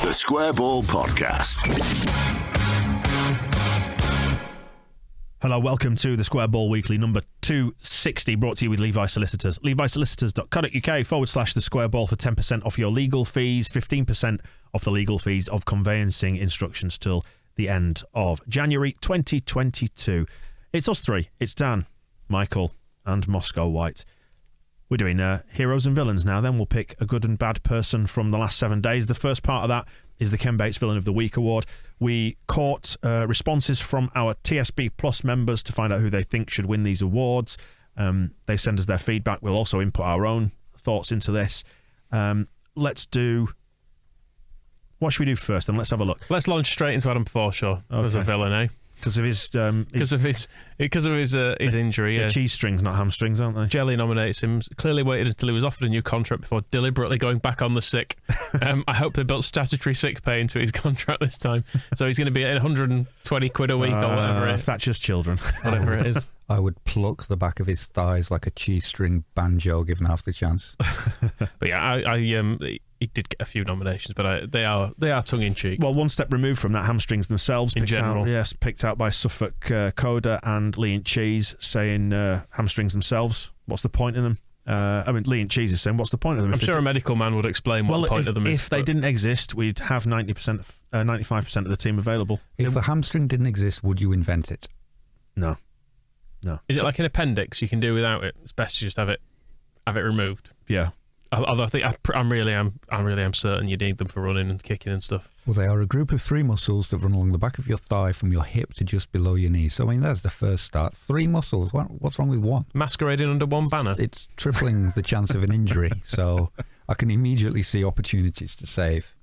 The Square Ball Podcast. Hello, welcome to the Square Ball Weekly number 260, brought to you with Levi Solicitors. LeviSolicitors.co.uk/the Square Ball for 10% off your legal fees, 15% off the legal fees of conveyancing instructions till the end of January 2022. It's us three. It's Dan, Michael, and Moscow White. We're doing heroes and villains now. Then we'll pick a good and bad person from the last 7 days. The first part of that is the Ken Bates Villain of the Week award. We caught responses from our TSB Plus members to find out who they think should win these awards. They send us their feedback. We'll also input our own thoughts into this. Let's do... What should we do first? And let's have a look. Let's launch straight into Adam Forshaw as a villain, eh? Because of his injury. Yeah, cheese strings, not hamstrings, aren't they? Jelly nominates him. Clearly waited until he was offered a new contract before deliberately going back on the sick. I hope they built statutory sick pay into his contract this time. So he's going to be at 120 quid a week or whatever. Thatcher's children. Whatever it is. I would pluck the back of his thighs like a cheese string banjo given half the chance. But yeah, he did get a few nominations, but they are tongue in cheek. Well, one step removed from that, hamstrings themselves. In general. Picked out by Suffolk Coda and Lee and Cheese, saying hamstrings themselves. What's the point in them? Lee and Cheese is saying, what's the point of them? I'm sure a medical man would explain what the point of them is. If they didn't exist, we'd have 95% of the team available. If a hamstring didn't exist, would you invent it? No. Is it like an appendix you can do without it? It's best to just have it removed. Yeah. Although I think I really am certain you need them for running and kicking and stuff. Well, they are a group of 3 muscles that run along the back of your thigh from your hip to just below your knee. So, I mean, that's the first start. 3 muscles. What's wrong with one? Masquerading under one banner. It's tripling the chance of an injury. So I can immediately see opportunities to save.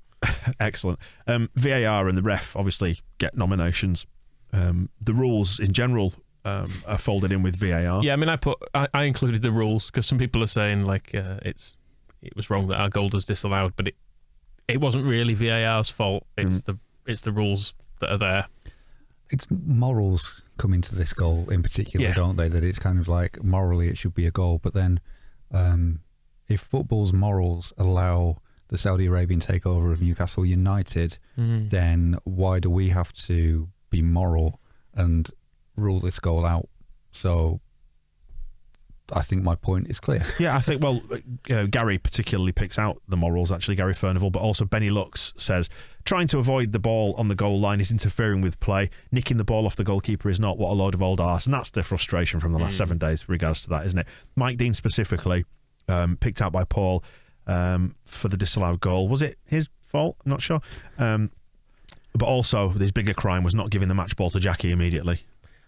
Excellent. VAR and the ref obviously get nominations. The rules in general are folded in with VAR. Yeah, I mean, I included the rules because some people are saying like it was wrong that our goal was disallowed, but it wasn't really VAR's fault. It's the rules that are there. It's morals come into this goal in particular, don't they? That it's kind of like morally it should be a goal, but then if football's morals allow the Saudi Arabian takeover of Newcastle United, then why do we have to be moral and rule this goal out? So I think my point is clear. Yeah, I think, Gary particularly picks out the morals, actually, Gary Furnival, but also Benny Lux says, trying to avoid the ball on the goal line is interfering with play. Nicking the ball off the goalkeeper is not. What a load of old arse. And that's the frustration from the last 7 days with regards to that, isn't it? Mike Dean specifically, picked out by Paul for the disallowed goal. Was it his fault? I'm not sure. But also, his bigger crime was not giving the match ball to Jackie immediately.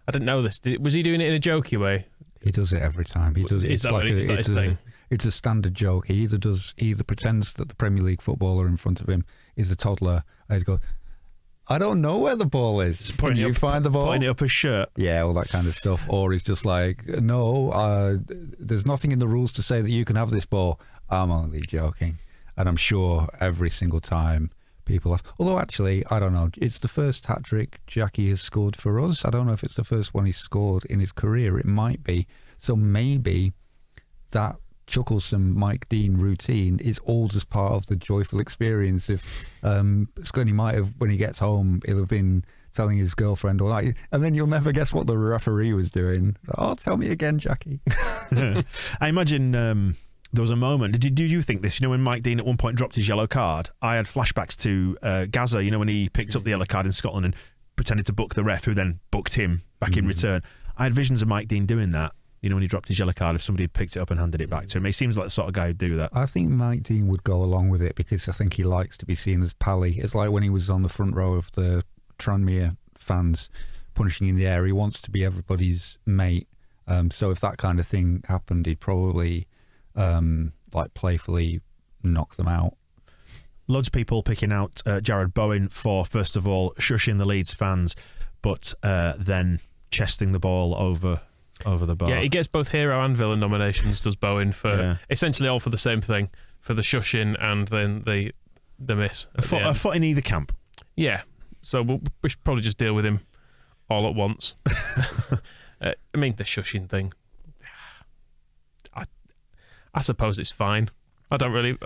I didn't know this. Was he doing it in a jokey way? He does it every time. He does. It's a standard joke. He either pretends that the Premier League footballer in front of him is a toddler, and he goes, "I don't know where the ball is. Can you find the ball?" Pointing it up his shirt. Yeah, all that kind of stuff. Or he's just like, "No, there's nothing in the rules to say that you can have this ball. I'm only joking." And I'm sure every single time people have. Although actually, I don't know. It's the first hat-trick Jackie has scored for us. I don't know if it's the first one he's scored in his career. It might be. So maybe that chucklesome Mike Dean routine is all just part of the joyful experience. If Scunny might have, when he gets home, he'll have been telling his girlfriend all that, and then you'll never guess what the referee was doing. Oh, tell me again, Jackie. I imagine... there was a moment. Did you think this? When Mike Dean at one point dropped his yellow card, I had flashbacks to Gaza. When he picked up the yellow card in Scotland and pretended to book the ref, who then booked him back in return. I had visions of Mike Dean doing that. When he dropped his yellow card, if somebody had picked it up and handed it back to him. He seems like the sort of guy who'd do that. I think Mike Dean would go along with it because I think he likes to be seen as pally. It's like when he was on the front row of the Tranmere fans punching in the air. He wants to be everybody's mate. So if that kind of thing happened, he'd probably... playfully knock them out. Loads of people picking out Jared Bowen for, first of all, shushing the Leeds fans, but then chesting the ball over the bar. Yeah, he gets both hero and villain nominations, does Bowen, for essentially all for the same thing, for the shushing and then the miss. A foot in either camp. Yeah, so we should probably just deal with him all at once. The shushing thing. I suppose it's fine. I don't really...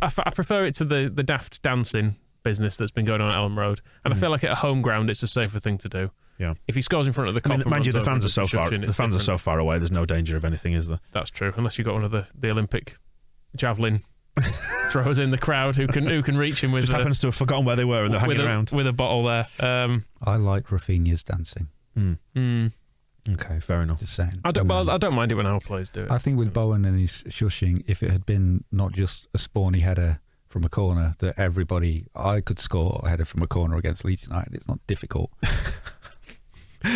I prefer it to the daft dancing business that's been going on at Elm Road. And I feel like at a home ground, it's a safer thing to do. Yeah. If he scores in front of the Kop, mind you, the fans are so far. The fans are so far away. There's no danger of anything, is there? That's true, unless you've got one of the Olympic javelin throwers in the crowd who can reach him with. Just happens to have forgotten where they were and they're hanging around with a bottle there. I like Rafinha's dancing. Okay, fair enough. Just saying. I don't mind it when our players do it. I think with Bowen and his shushing, if it had been not just a spawny header from a corner that I could score a header from a corner against Leeds United. It's not difficult.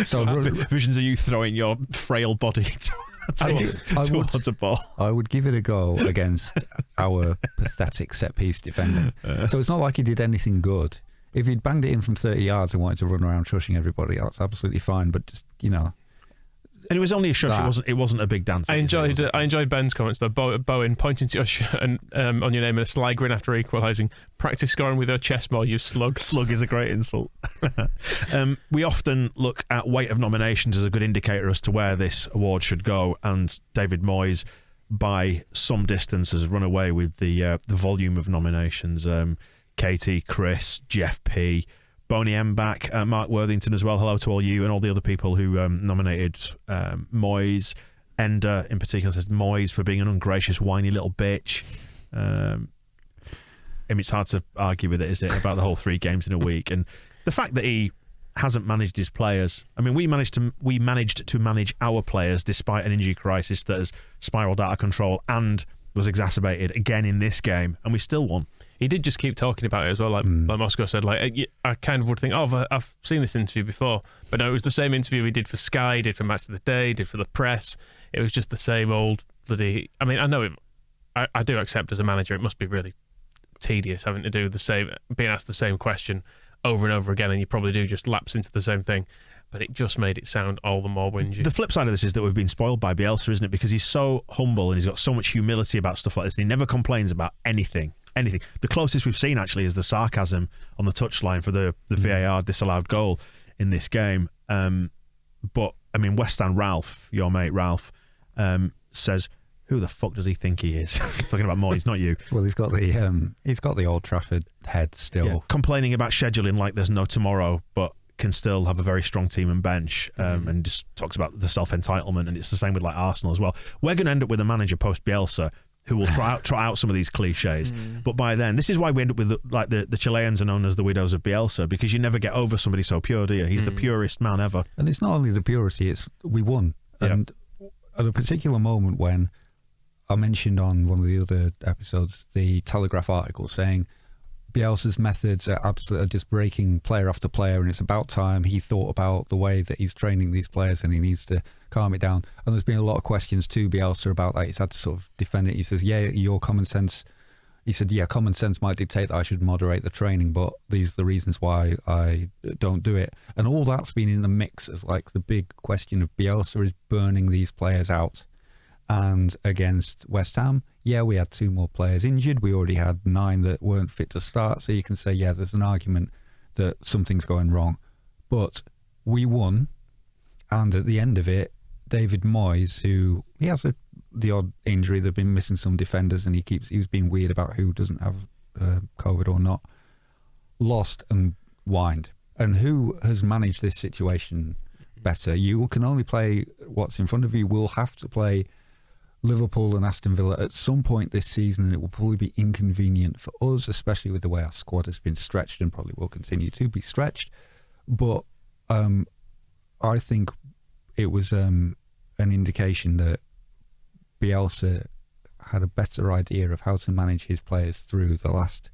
So visions of you throwing your frail body towards a ball. I would give it a go against our pathetic set-piece defending. So it's not like he did anything good. If he'd banged it in from 30 yards and wanted to run around shushing everybody, that's absolutely fine. But just, And it was only a shush. It wasn't a big dance. I enjoyed Ben's comments though. Bowen pointing to your shirt and on your name and a sly grin after equalising. Practice scoring with your chest more, you slug. Slug is a great insult. We often look at weight of nominations as a good indicator as to where this award should go, and David Moyes, by some distance, has run away with the volume of nominations. Katie, Chris, Jeff P, Boney M back, Mark Worthington as well. Hello to all you and all the other people who nominated Moyes. Ender in particular says Moyes for being an ungracious, whiny little bitch. It's hard to argue with it, is it, about the whole 3 games in a week, and the fact that he hasn't managed his players. I mean, we managed to manage our players despite an injury crisis that has spiralled out of control and was exacerbated again in this game, and we still won. He did just keep talking about it as well, like Moscow said. Like, I kind of would think, I've seen this interview before, but no, it was the same interview he did for Sky, did for Match of the Day, did for the press. It was just the same old bloody. I mean, I know I do accept as a manager, it must be really tedious having to do the same, being asked the same question over and over again, and you probably do just lapse into the same thing. But it just made it sound all the more whingy. The flip side of this is that we've been spoiled by Bielsa, isn't it? Because he's so humble and he's got so much humility about stuff like this, and he never complains about anything. The closest we've seen actually is the sarcasm on the touchline for the VAR disallowed goal in this game. But I mean, West Ham Ralph, your mate Ralph, says, "Who the fuck does he think he is?" Talking about Moyes, not you. Well, he's got the Old Trafford head still. Yeah, complaining about scheduling like there's no tomorrow, but can still have a very strong team and bench, and just talks about the self-entitlement, and it's the same with like Arsenal as well. We're going to end up with a manager post Bielsa who will try out some of these cliches, but by then, this is why we end up with the Chileans are known as the widows of Bielsa, because you never get over somebody so pure, do you? He's the purest man ever. And it's not only the purity, it's we won. And at a particular moment when I mentioned on one of the other episodes the Telegraph article saying Bielsa's methods are absolutely just breaking player after player, and it's about time he thought about the way that he's training these players and he needs to calm it down. And there's been a lot of questions to Bielsa about that. He's had to sort of defend it. He says, your common sense. He said, common sense might dictate that I should moderate the training, but these are the reasons why I don't do it. And all that's been in the mix as like the big question of Bielsa is burning these players out. And against West Ham, we had 2 more players injured. We already had 9 that weren't fit to start. So you can say, there's an argument that something's going wrong. But we won. And at the end of it, David Moyes, who he has the odd injury, they've been missing some defenders, and he was being weird about who doesn't have COVID or not, lost and whined. And who has managed this situation better? You can only play what's in front of you. We'll have to play Liverpool and Aston Villa at some point this season, and it will probably be inconvenient for us, especially with the way our squad has been stretched and probably will continue to be stretched. But I think it was an indication that Bielsa had a better idea of how to manage his players through the last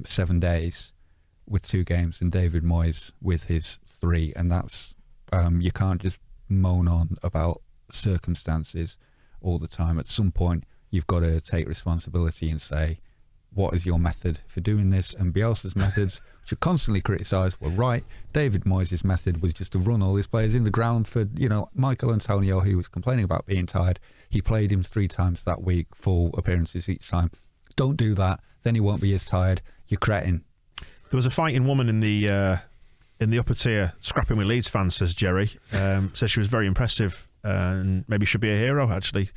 7 days with 2 games than David Moyes with his 3. And that's, you can't just moan on about circumstances all the time. At some point, you've got to take responsibility and say, what is your method for doing this? And Bielsa's methods, which are constantly criticised, were right. David Moyes' method was just to run all his players in the ground for, Michael Antonio, who was complaining about being tired. He played him 3 times that week, full appearances each time. Don't do that, then he won't be as tired. You cretin. There was a fighting woman in the upper tier, scrapping with Leeds fans, says Jerry. Says she was very impressive and maybe should be a hero, actually.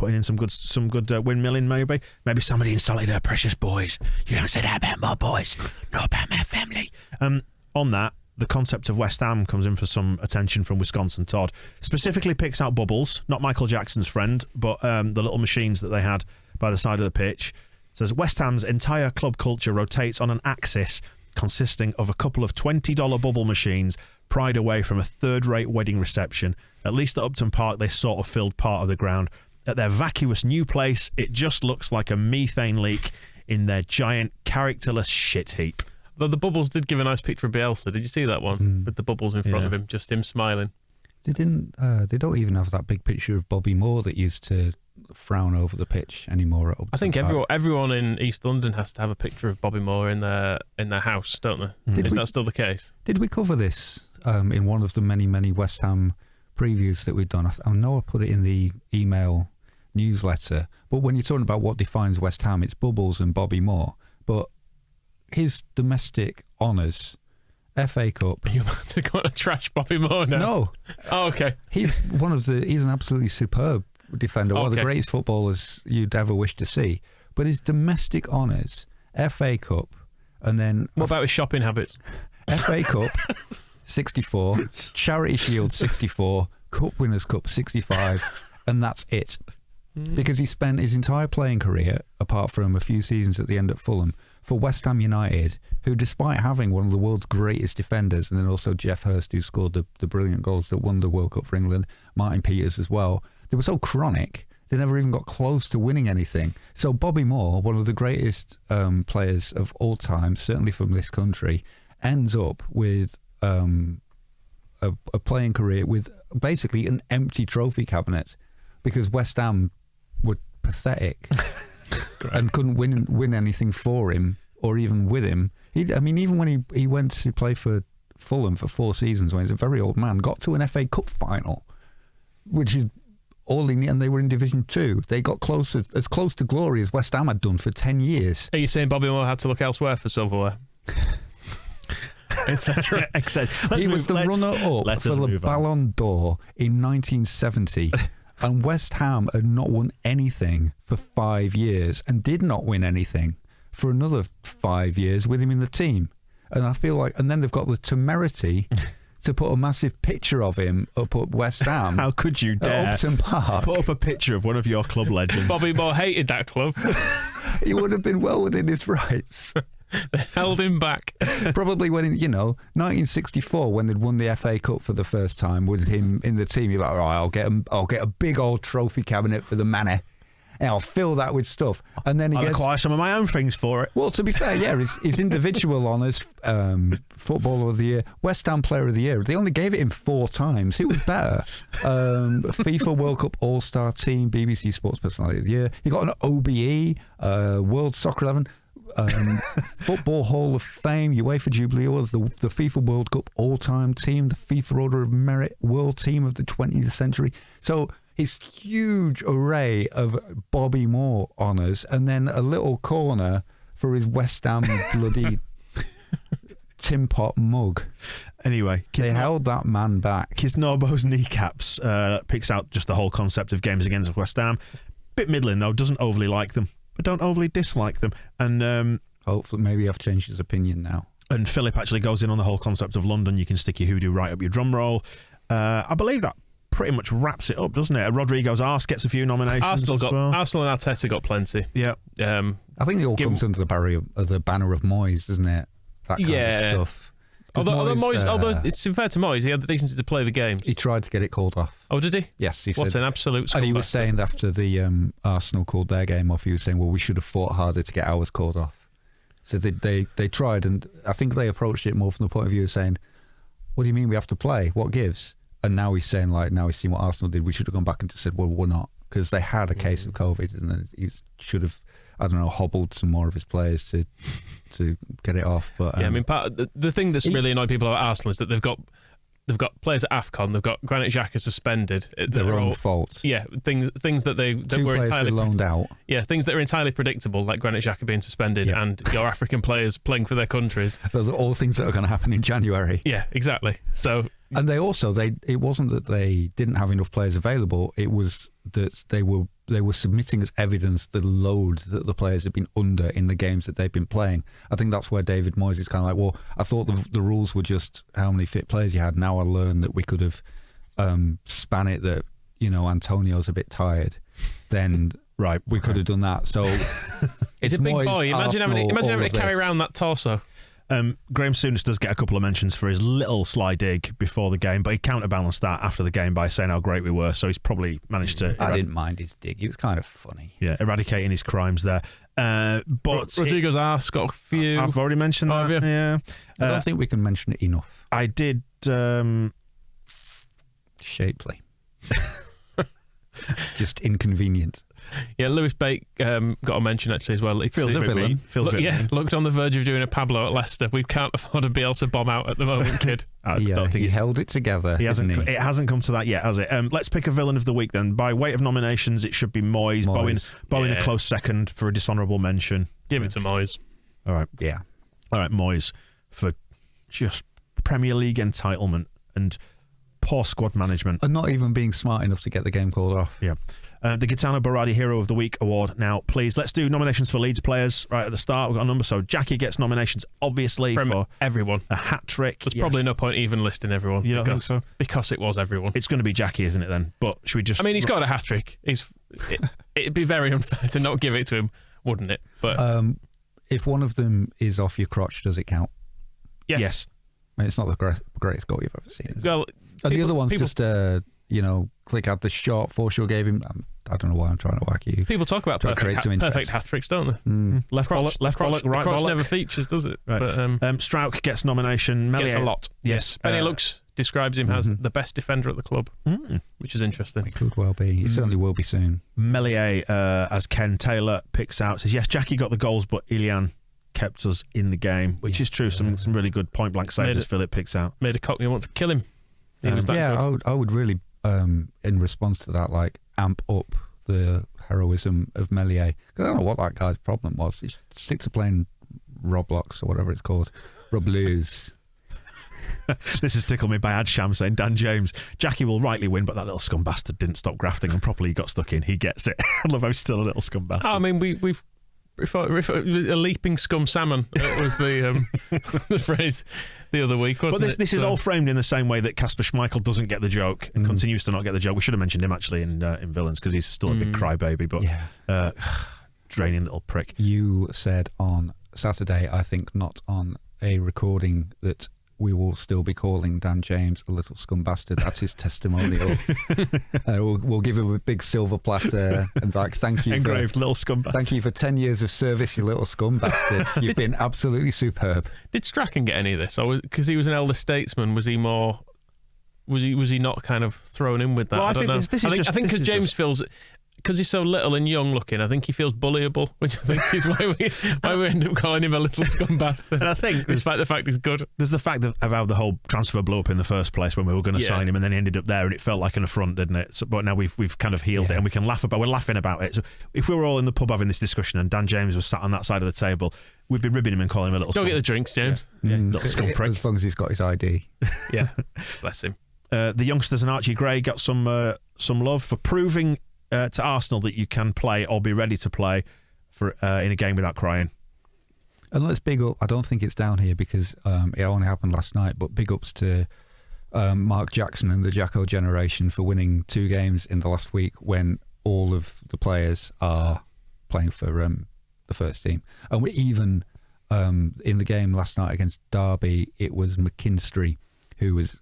putting in some good windmilling, maybe somebody insulted her precious boys. You don't say that about my boys, not about my family. On that, the concept of West Ham comes in for some attention from Wisconsin Todd. Specifically picks out Bubbles, not Michael Jackson's friend, but the little machines that they had by the side of the pitch. It says West Ham's entire club culture rotates on an axis consisting of a couple of $20 bubble machines pried away from a third-rate wedding reception. At least at Upton Park, they sort of filled part of the ground. At their vacuous new place, it just looks like a methane leak in their giant, characterless shit heap. Though the bubbles did give a nice picture of Bielsa. Did you see that one? With the bubbles in front of him, just him smiling. They didn't. They don't even have that big picture of Bobby Moore that used to frown over the pitch anymore. At Upton I think Park. everyone in East London has to have a picture of Bobby Moore in their house, don't they? Is that still the case? Did we cover this in one of the many West Ham previews that we've done? I know I put it in the email newsletter, but when you're talking about what defines West Ham, it's Bubbles and Bobby Moore. But his domestic honours, FA Cup. Are you about to go and trash Bobby Moore now? No. Oh, okay. He's an absolutely superb defender, one of the greatest footballers you'd ever wish to see. But his domestic honours, FA Cup, and then... What about his shopping habits? FA Cup, 64, Charity Shield, 64, Cup Winners' Cup, 65, and that's it. Because he spent his entire playing career, apart from a few seasons at the end at Fulham, for West Ham United, who, despite having one of the world's greatest defenders, and then also Jeff Hurst, who scored the brilliant goals that won the World Cup for England, Martin Peters as well, they were so chronic, they never even got close to winning anything. So Bobby Moore, one of the greatest players of all time, certainly from this country, ends up with a playing career with basically an empty trophy cabinet, because West Ham were pathetic and couldn't win anything for him or even with him. Even when he went to play for Fulham for 4 seasons, when he's a very old man, got to an FA Cup final, which is all he needed, and they were in Division 2. They got as close to glory as West Ham had done for 10 years. Are you saying Bobby Moore had to look elsewhere for silverware? Etc. He was the runner-up for the Ballon d'Or in 1970. And West Ham had not won anything for 5 years and did not win anything for another 5 years with him in the team. And I feel like, and then they've got the temerity to put a massive picture of him up at West Ham. How could you dare at Upton Park. Put up a picture of one of your club legends? Bobby Moore hated that club. He would have been well within his rights. They held him back. Probably when, 1964, when they'd won the FA Cup for the first time with him in the team, you're like, all right, I'll get a big old trophy cabinet for the manor, and I'll fill that with stuff. And then I'll acquire some of my own things for it. Well, to be fair, yeah, his individual honours, Footballer of the Year, West Ham Player of the Year, they only gave it him 4 times. Who was better? FIFA World Cup All-Star Team, BBC Sports Personality of the Year. He got an OBE, World Soccer 11, Football Hall of Fame, UEFA Jubilee Awards, the FIFA World Cup All-Time Team, the FIFA Order of Merit World Team of the 20th Century. So his huge array of Bobby Moore honours, and then a little corner for his West Ham bloody tin pot mug. Anyway, they held that man back. Kisnorbo's kneecaps picks out just the whole concept of games against West Ham. Bit middling though, doesn't overly like them, but don't overly dislike them. And hopefully, maybe I've changed his opinion now. And Philip actually goes in on the whole concept of London. You can stick your hoodoo right up your drum roll. I believe that pretty much wraps it up, doesn't it? Rodrigo's arse gets a few nominations. Arsenal well. Arsenal and Arteta got plenty. Yeah. I think it all comes under the banner of Moyes, doesn't it? That kind of stuff. Although it's fair to Moyes, he had the decency to play the games. He tried to get it called off. Oh, did he? Yes, he What said. An absolute scumbag. And he was saying after the Arsenal called their game off, he was saying, well, we should have fought harder to get ours called off. So they tried, and I think they approached it more from the point of view of saying, what do you mean we have to play? What gives? And now he's saying, now he's seen what Arsenal did, we should have gone back and just said, well, we're not. Because they had a case of COVID, and then he should have, hobbled some more of his players to get it off. But part of the thing that's really annoyed people about Arsenal is that they've got players at AFCON, they've got Granit Xhaka suspended. Their own fault. Yeah, things that were entirely loaned out. Yeah, things that are entirely predictable, like Granit Xhaka being suspended and your African players playing for their countries. Those are all things that are going to happen in January. Yeah, exactly. So. And it wasn't that they didn't have enough players available, it was that they were they were submitting as evidence the load that the players had been under in the games that they've been playing. I think that's where David Moyes is kind of like, well, I thought the rules were just how many fit players you had. Now I learned that we could have span it that, Antonio's a bit tired. Then we could have done that. So he's a big Moyes, boy. Imagine having to carry around that torso. Graham Souness does get a couple of mentions for his little sly dig before the game, but he counterbalanced that after the game by saying how great we were. So he's probably managed to. I didn't mind his dig; he was kind of funny. Yeah, eradicating his crimes there. But Rodrigo's arse got a few. I've already mentioned that. Yeah, I don't think we can mention it enough. I did. Shapely, just inconvenient. Yeah, Lewis Bate got a mention actually as well. He feels a villain. Looked on the verge of doing a Pablo at Leicester. We can't afford a Bielsa bomb out at the moment, kid. He held it together. It hasn't come to that yet, has it? Let's pick a villain of the week then. By weight of nominations, it should be Moyes. Bowen a close second for a dishonourable mention. Give it to Moyes. All right. Yeah. All right, Moyes for just Premier League entitlement and poor squad management. And not even being smart enough to get the game called off. Yeah. The Gaetano Berardi Hero of the Week award now, please. Let's do nominations for Leeds players right at the start. We've got a number. So Jackie gets nominations, obviously, for everyone. A hat-trick. There's probably no point even listing everyone. You don't think so? Because it was everyone. It's going to be Jackie, isn't it, then? But should we just... I mean, he's got a hat-trick. It'd be very unfair to not give it to him, wouldn't it? But if one of them is off your crotch, does it count? Yes. I mean, it's not the greatest goal you've ever seen, is it? Well, and the other one's just, click out the shot Forshaw gave him. I don't know why I'm trying to whack you. People talk about perfect hat-tricks, don't they? Left bollock, right bollock. bollock. Never features, does it? Right. But, Strauch gets nomination. Gets a lot. Yes. Benny Lux describes him as the best defender at the club, which is interesting. It could well be. He certainly will be soon. Melier, as Ken Taylor picks out, says, yes, Jackie got the goals, but Ilian kept us in the game, which is true. Some really good point-blank saves, as Philip picks out. Made a Cockney want to kill him. He was that good. I would really, in response to that, amp up the heroism of Melier. Because I don't know what that guy's problem was. He stick to playing Roblox or whatever it's called. Roblox. This has tickled me by Ad Sham saying, Dan James, Jackie will rightly win, but that little scum bastard didn't stop grafting and properly got stuck in. He gets it. I love how he's still a little scum bastard. I mean, we've a leaping scum salmon was the phrase the other week, wasn't it? But this is all framed in the same way that Kasper Schmeichel doesn't get the joke and continues to not get the joke. We should have mentioned him actually in Villains because he's still a big crybaby, but draining little prick. You said on Saturday, I think not on a recording, that we will still be calling Dan James a little scum bastard. That's his testimonial. We'll give him a big silver platter and thank you. Engraved little scum bastard. Thank you for 10 years of service, you little scum bastard. You've been absolutely superb. Did Strachan get any of this? Or because he was an elder statesman, was he more... Was he not kind of thrown in with that? Well, I don't know. I think because James feels... Because he's so little and young looking, I think he feels bullyable, which I think is why we end up calling him a little scum bastard. And I think despite the fact he's good. There's the fact of how the whole transfer blew up in the first place when we were going to sign him, and then he ended up there, and it felt like an affront, didn't it? So, but now we've kind of healed it, and we can laugh about. We're laughing about it. So if we were all in the pub having this discussion, and Dan James was sat on that side of the table, we'd be ribbing him and calling him a little. Go get the drinks, James. Little scum prick. As long as he's got his ID. Yeah, bless him. The youngsters and Archie Gray got some love for proving to Arsenal that you can play or be ready to play for in a game without crying. And let's big up, I don't think it's down here because it only happened last night, but big ups to Mark Jackson and the Jacko generation for winning 2 games in the last week when all of the players are playing for the first team. And we even, in the game last night against Derby, it was McKinstry who was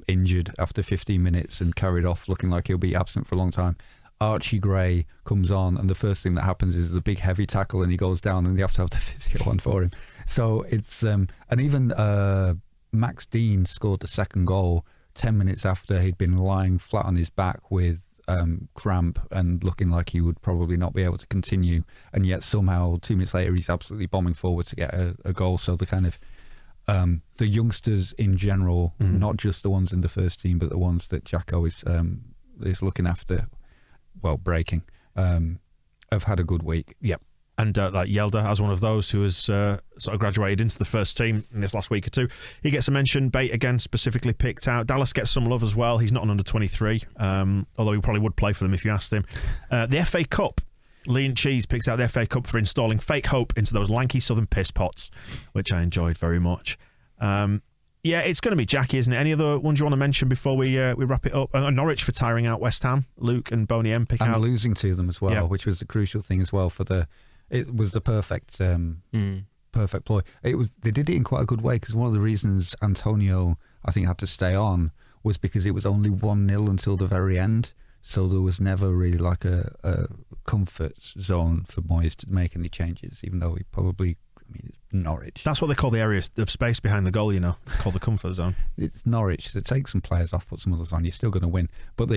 injured after 15 minutes and carried off looking like he'll be absent for a long time. Archie Gray comes on, and the first thing that happens is the big heavy tackle, and he goes down, and they have to have the physio on for him. So it's and even Max Dean scored the second goal 10 minutes after he'd been lying flat on his back with cramp and looking like he would probably not be able to continue, and yet somehow 2 minutes later he's absolutely bombing forward to get a goal. So the kind of the youngsters in general, not just the ones in the first team, but the ones that Jacko is looking after. Well, breaking, have had a good week. Yep. And like Yelda as one of those who has sort of graduated into the first team in this last week or two. He gets a mention. Bate again specifically picked out. Dallas gets some love as well. He's not an under 23, although he probably would play for them if you asked him. The FA Cup. Lean Cheese picks out the FA Cup for installing fake hope into those lanky southern piss pots, which I enjoyed very much. Yeah, it's going to be Jackie, isn't it? Any other ones you want to mention before we wrap it up? Norwich for tiring out West Ham. Luke and Boney M pick out. And losing to them as well, which was the crucial thing as well. It was the perfect perfect ploy. They did it in quite a good way, because one of the reasons Antonio, I think, had to stay on was because it was only 1-0 until the very end. So there was never really like a comfort zone for Moyes to make any changes, even though he probably... I mean, it's Norwich. That's what they call the area of space behind the goal, It's called the comfort zone. It's Norwich. So take some players off, put some others on. You're still going to win. But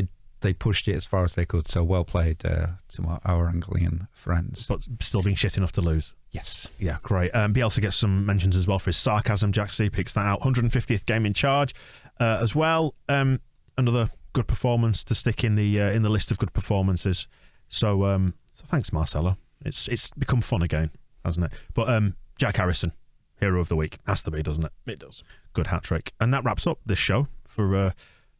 they pushed it as far as they could. So well played to our Anglian friends. But still being shit enough to lose. Yes. Yeah, great. Bielsa gets some mentions as well for his sarcasm. Jack C picks that out. 150th game in charge as well. Another good performance to stick in the list of good performances. So thanks, Marcelo. It's become fun again, hasn't it? But Jack Harrison, hero of the week, has to be, doesn't it? It does. Good hat trick. And that wraps up this show for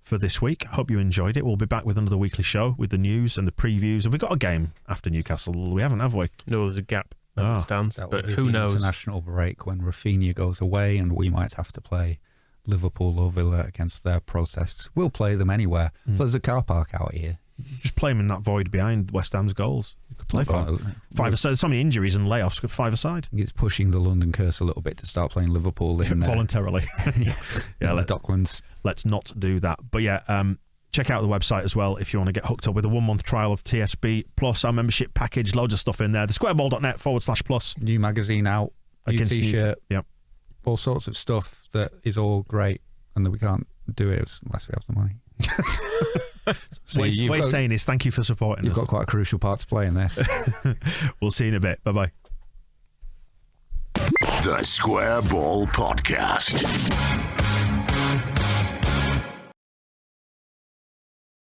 this week. Hope you enjoyed it. We'll be back with another weekly show with the news and the previews. Have we got a game after Newcastle? We haven't, have we? No, there's a gap as it stands. But who knows? International break when Rafinha goes away, and we might have to play Liverpool or Villa against their protests. We'll play them anywhere. There's a car park out here. Just play them in that void behind West Ham's goals. You could play five aside. There's so many injuries and layoffs. Could 5 aside. It's pushing the London curse a little bit to start playing Liverpool in voluntarily. the Docklands. Let's not do that. But yeah, check out the website as well if you want to get hooked up with a 1-month trial of TSB plus our membership package. Loads of stuff in there. thesquareball.net/plus. New magazine out. New t-shirt. Yep. All sorts of stuff that is all great, and that we can't do it unless we have the money. So what he's saying is thank you for supporting us. You've got quite a crucial part to play in this. We'll see you in a bit. Bye-bye. The Square Ball Podcast.